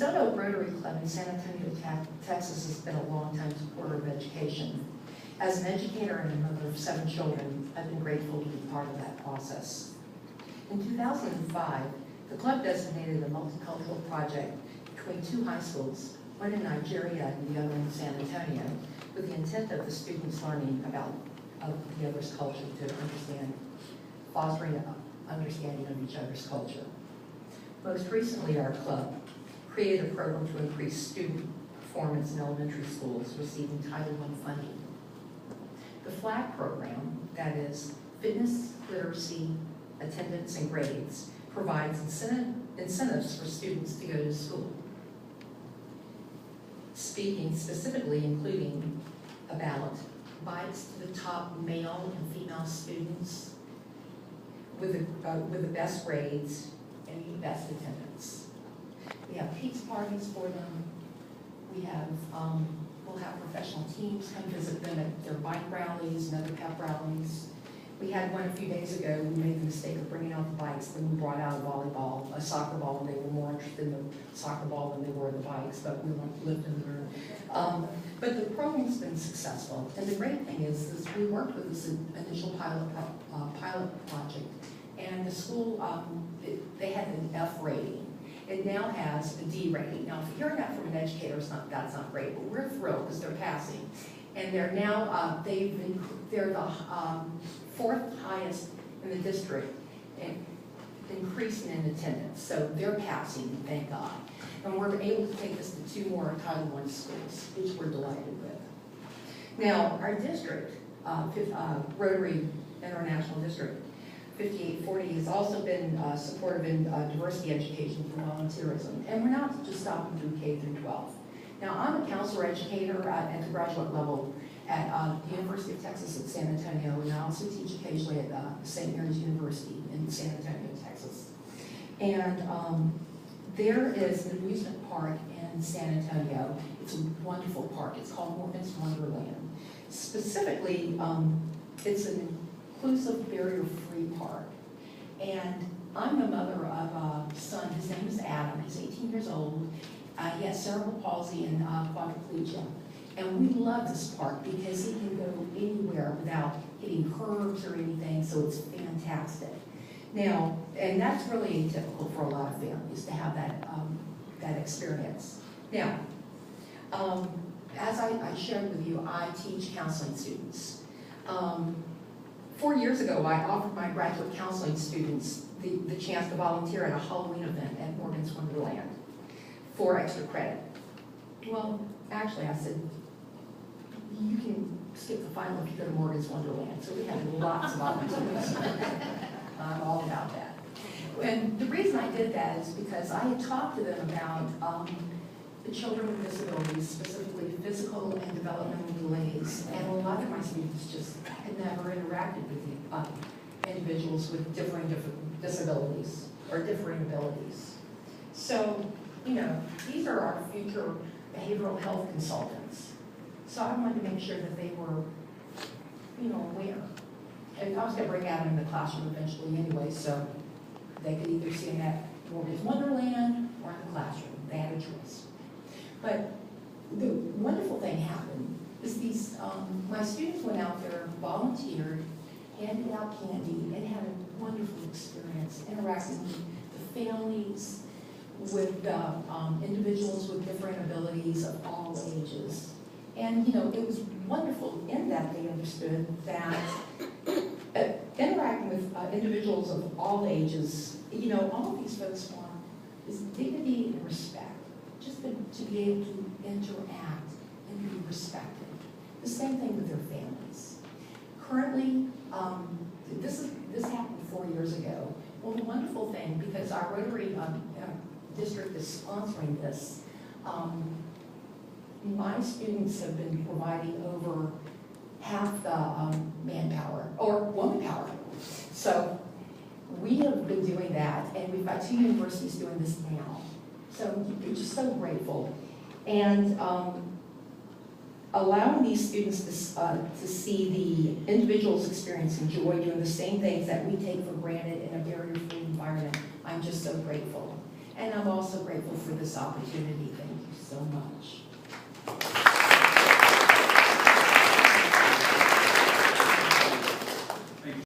Stone Oak Rotary Club in San Antonio, Texas has been a long-time supporter of education. As an educator and a mother of 7 children, I've been grateful to be part of that process. In 2005, the club designated a multicultural project between 2 high schools, one in Nigeria and the other in San Antonio, with the intent of the students learning about the other's culture to fostering an understanding of each other's culture. Most recently, our club created a program to increase student performance in elementary schools receiving Title I funding. The FLAG program, that is fitness, literacy, attendance, and grades, provides incentives for students to go to school. Speaking specifically, including about bikes to the top male and female students with the best grades and the best attendance. We have pizza parties for them. We have, we'll have professional teams come visit them at their bike rallies and other pep rallies. We had one a few days ago. We made the mistake of bringing out the bikes, then we brought out a soccer ball, and they were more interested in the soccer ball than they were in the bikes, but we went lifting them. But the program's been successful, and the great thing is we worked with this initial pilot project, and the school, they had an F rating. It now has a D rating. Now, if you're hearing that from an educator, that's not great, but we're thrilled because they're passing. And they're now, they're the 4th highest in the district, and increasing in attendance. So they're passing, thank God. And we're able to take this to 2 more Title I schools, which we're delighted with. Now, our district, Rotary International District 5840, has also been supportive in diversity education for volunteerism. And we're not just stopping through K through 12. Now, I'm a counselor educator at the graduate level at the University of Texas at San Antonio, and I also teach occasionally at St. Mary's University in San Antonio, Texas. And there is an amusement park in San Antonio. It's a wonderful park. It's called Morgan's Wonderland. Specifically, it's an inclusive, barrier-free park. And I'm the mother of a son. His name is Adam. He's 18 years old. He has cerebral palsy and quadriplegia. And we love this park because he can go anywhere without hitting curbs or anything, so it's fantastic. Now, and that's really atypical for a lot of families to have that experience. Now, as I shared with you, I teach counseling students. 4 years ago, I offered my graduate counseling students the chance to volunteer at a Halloween event at Morgan's Wonderland for extra credit. Well, actually, I said, you can skip the final if you go to Morgan's Wonderland. So we had lots of volunteers. I'm all about that. And the reason I did that is because I had talked to them about the children with disabilities, specifically physical and developmental delays. And a lot of my students just had never interacted with individuals with different disabilities or differing abilities. So, you know, these are our future behavioral health consultants. So I wanted to make sure that they were, you know, aware. And I was going to bring Adam in the classroom eventually anyway, so they could either see him at Morgan's Wonderland or in the classroom. They had a choice. But the wonderful thing happened is these, my students went out there, volunteered, handed out candy, and had a wonderful experience interacting with the families, with individuals with different abilities of all ages. And, you know, it was wonderful in that they understood that interacting with individuals of all ages, you know, all of these folks want is dignity and respect, just to be able to interact and be respected. The same thing with their families. Currently, this happened 4 years ago. Well, the wonderful thing, because our Rotary district is sponsoring this, my students have been providing over half the manpower, or woman power. So we have been doing that, and we've got 2 universities doing this now. So we're just so grateful. And allowing these students to see the individuals experiencing joy doing the same things that we take for granted in a barrier-free environment, I'm just so grateful. And I'm also grateful for this opportunity. Thank you so much.